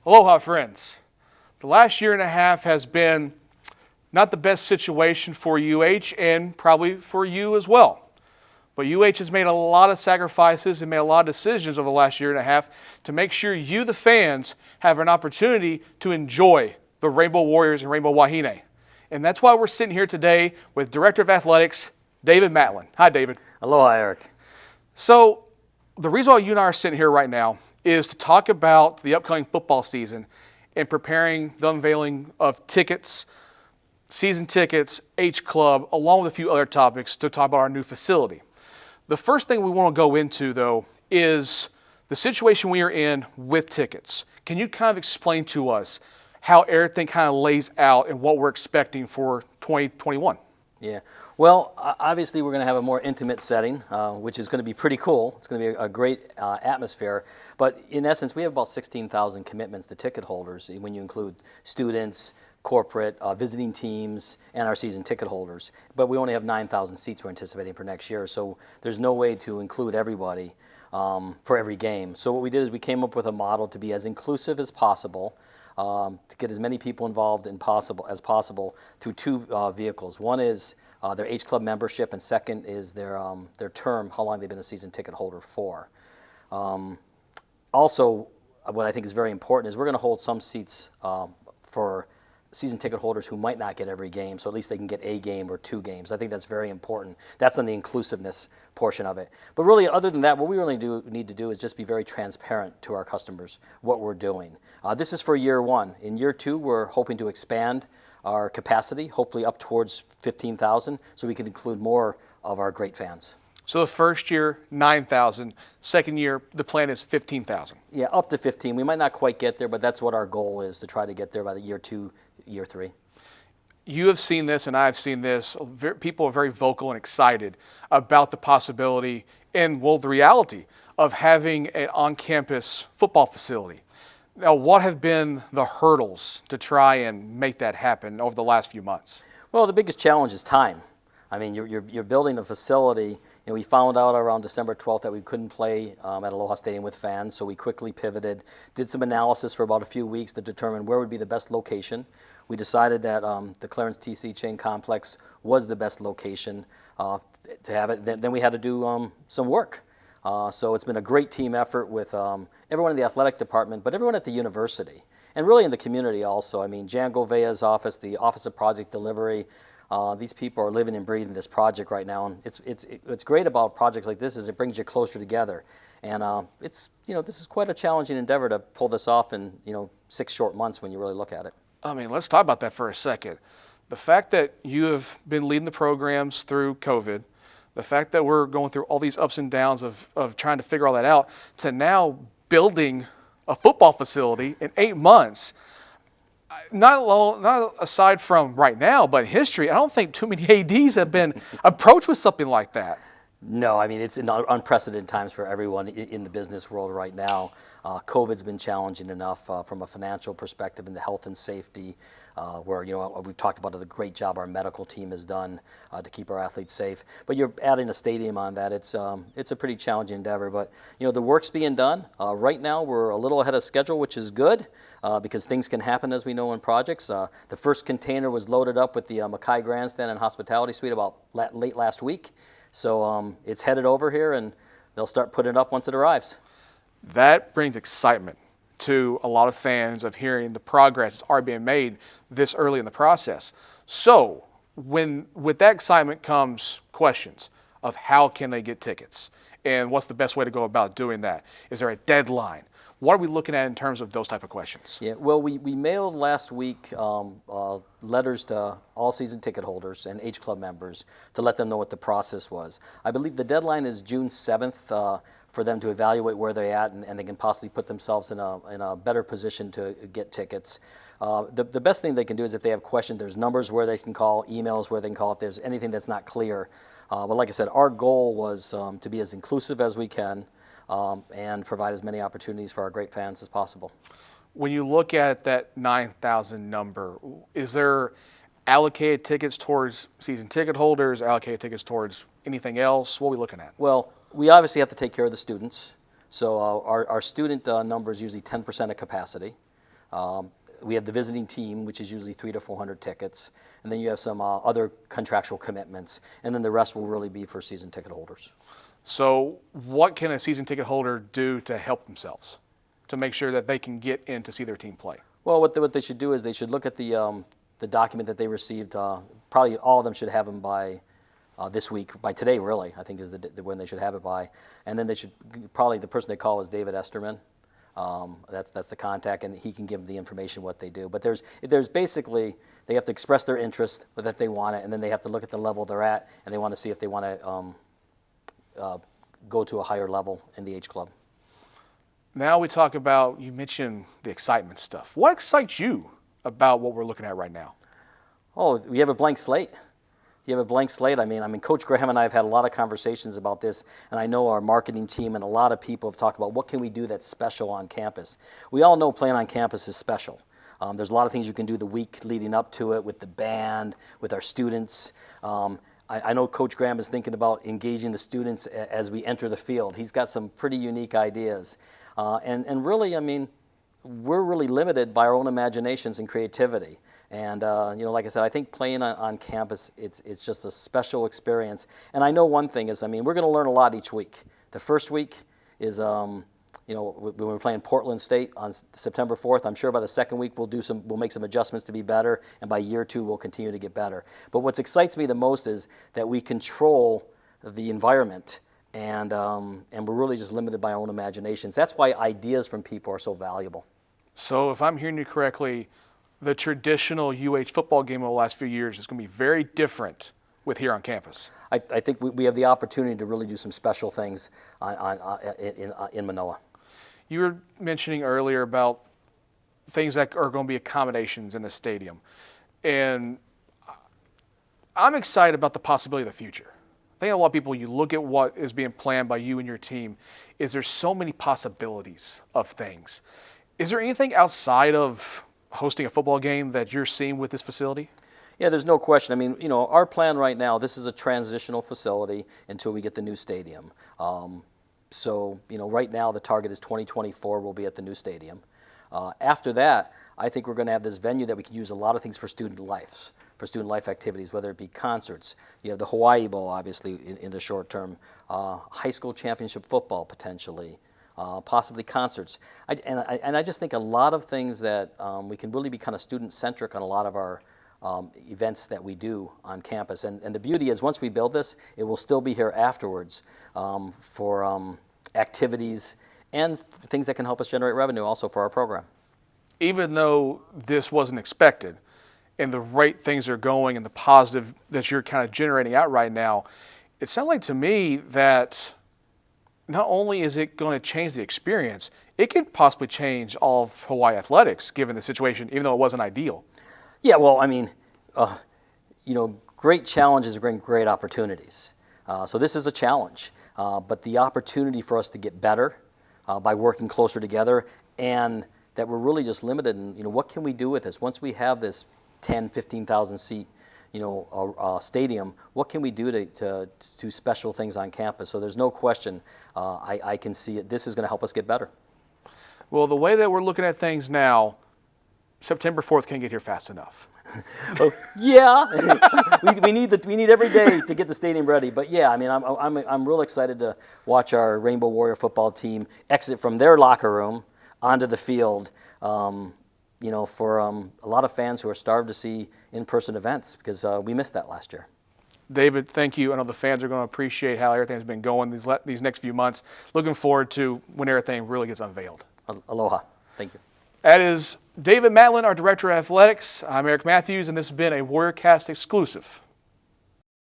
Aloha, friends. The last year and a half has been not the best situation for UH and probably for you as well. But UH has made a lot of sacrifices and made a lot of decisions over the last year and a half to make sure you, the fans, have an opportunity to enjoy the Rainbow Warriors and Rainbow Wahine. And that's why we're sitting here today with Director of Athletics, David Matlin. Hi, David. Aloha, Eric. So the reason why you and I are sitting here right now is to talk about the upcoming football season and preparing the unveiling of tickets, season tickets, H Club, along with a few other topics to talk about our new facility. The first thing we want to go into, though, is the situation we are in with tickets. Can you kind of explain to us how everything kind of lays out and what we're expecting for 2021? Yeah. Well, obviously we're going to have a more intimate setting, which is going to be pretty cool. It's going to be a great atmosphere. But in essence, we have about 16,000 commitments to ticket holders when you include students, corporate, visiting teams, and our season ticket holders. But we only have 9,000 seats we're anticipating for next year, so there's no way to include everybody for every game. So what we did is we came up with a model to be as inclusive as possible, to get as many people involved as possible through two vehicles. One is their H Club membership, and second is their term, how long they've been a season ticket holder for. Also, what I think is very important is we're going to hold some seats for season ticket holders who might not get every game, so at least they can get a game or two games. I think that's very important. That's on the inclusiveness portion of it. But really, other than that, what we really need to do is just be very transparent to our customers what we're doing. This is for year one. In year two, we're hoping to expand our capacity, hopefully up towards 15,000, so we can include more of our great fans. So the first year, 9,000. Second year, the plan is 15,000. Yeah, up to 15. We might not quite get there, but that's what our goal is, to try to get there by the year two, year three. You have seen this and I've seen this. People are very vocal and excited about the possibility and, well, the reality of having an on-campus football facility. Now, what have been the hurdles to try and make that happen over the last few months? Well, the biggest challenge is time. I mean, you're building a facility, and we found out around December 12th that we couldn't play at Aloha Stadium with fans, so we quickly pivoted, did some analysis for about a few weeks to determine where would be the best location. We decided that the Clarence TC Chain Complex was the best location to have it. Then we had to do some work. So it's been a great team effort with everyone in the athletic department, but everyone at the university, and really in the community also. I mean, Jan Govea's office, the Office of Project Delivery, these people are living and breathing this project right now, and it's great about projects like this is it brings you closer together, and this is quite a challenging endeavor to pull this off in 6 short months when you really look at it. I mean, let's talk about that for a second. The fact that you have been leading the programs through COVID, the fact that we're going through all these ups and downs of trying to figure all that out, to now building a football facility in 8 months. Not aside from right now, but in history, I don't think too many ADs have been approached with something like that. No, I mean, it's in unprecedented times for everyone in the business world right now. COVID's been challenging enough from a financial perspective and the health and safety, where we've talked about the great job our medical team has done to keep our athletes safe. But you're adding a stadium on that. It's a pretty challenging endeavor. But the work's being done. Right now, we're a little ahead of schedule, which is good because things can happen, as we know, in projects. The first container was loaded up with the Mackay Grandstand and Hospitality Suite about late last week. So it's headed over here, and they'll start putting it up once it arrives. That brings excitement to a lot of fans of hearing the progress that's already being made this early in the process. So with that excitement comes questions of how can they get tickets and what's the best way to go about doing that? Is there a deadline? What are we looking at in terms of those type of questions? Yeah, well, we mailed last week letters to all season ticket holders and H Club members to let them know what the process was. I believe the deadline is June 7th for them to evaluate where they're at, and they can possibly put themselves in a better position to get tickets. The best thing they can do is if they have questions, there's numbers where they can call, emails where they can call if there's anything that's not clear. But like I said, our goal was to be as inclusive as we can, and provide as many opportunities for our great fans as possible. When you look at that 9,000 number, is there allocated tickets towards season ticket holders, allocated tickets towards anything else? What are we looking at? Well, we obviously have to take care of the students. So our student number is usually 10% of capacity. We have the visiting team, which is usually 300 to 400 tickets, and then you have some other contractual commitments, and then the rest will really be for season ticket holders. So what can a season ticket holder do to help themselves, to make sure that they can get in to see their team play? Well, what they should do is they should look at the document that they received. Probably all of them should have them by this week, by today really, I think is when they should have it by. And then they should, probably the person they call is David Esterman. That's the contact, and he can give them the information what they do. But there's basically, they have to express their interest, but that they want it, and then they have to look at the level they're at, and they want to see if they want to go to a higher level in the H Club. Now we talk about, you mentioned the excitement stuff. What excites you about what we're looking at right now? Oh, we have a blank slate. You have a blank slate. I mean, Coach Graham and I have had a lot of conversations about this, and I know our marketing team and a lot of people have talked about what can we do that's special on campus. We all know playing on campus is special. There's a lot of things you can do the week leading up to it with the band, with our students. I know Coach Graham is thinking about engaging the students as we enter the field. He's got some pretty unique ideas. And really, I mean, we're really limited by our own imaginations and creativity. And, like I said, I think playing on campus, it's just a special experience. And I know one thing is, I mean, we're going to learn a lot each week. The first week is, when we're playing Portland State on September 4th, I'm sure by the second week we'll make some adjustments to be better, and by year 2 we'll continue to get better. But what excites me the most is that we control the environment, and we're really just limited by our own imaginations. That's why ideas from people are so valuable. So if I'm hearing you correctly, the traditional UH football game of the last few years is going to be very different with here on campus. I think we have the opportunity to really do some special things in Manoa. You were mentioning earlier about things that are going to be accommodations in the stadium. And I'm excited about the possibility of the future. I think a lot of people, you look at what is being planned by you and your team, is there's so many possibilities of things. Is there anything outside of hosting a football game that you're seeing with this facility? Yeah, there's no question. I mean, our plan right now, this is a transitional facility until we get the new stadium. So, right now the target is 2024 we'll be at the new stadium. After that, I think we're going to have this venue that we can use a lot of things for student life activities, whether it be concerts. You have the Hawaii Bowl, obviously, in the short term. High school championship football, potentially. Possibly concerts. I just think a lot of things that we can really be kind of student-centric on a lot of our events that we do on campus. And the beauty is once we build this, it will still be here afterwards for activities and things that can help us generate revenue also for our program. Even though this wasn't expected and the right things are going and the positive that you're kind of generating out right now, it sounds like to me that not only is it going to change the experience, it could possibly change all of Hawaii athletics given the situation, even though it wasn't ideal. Yeah, well, I mean, great challenges bring great opportunities. So this is a challenge, but the opportunity for us to get better by working closer together, and that we're really just limited in, what can we do with this? Once we have this 10, 15,000 seat stadium, what can we do to do special things on campus? So there's no question, I can see it. This is going to help us get better. Well, the way that we're looking at things now, September 4th can't get here fast enough. Yeah, we need every day to get the stadium ready. But yeah, I mean, I'm real excited to watch our Rainbow Warrior football team exit from their locker room onto the field. For a lot of fans who are starved to see in-person events because we missed that last year. David, thank you. I know the fans are going to appreciate how everything's been going these next few months. Looking forward to when everything really gets unveiled. Aloha. Thank you. That is David Matlin, our Director of Athletics. I'm Eric Matthews, and this has been a WarriorCast exclusive.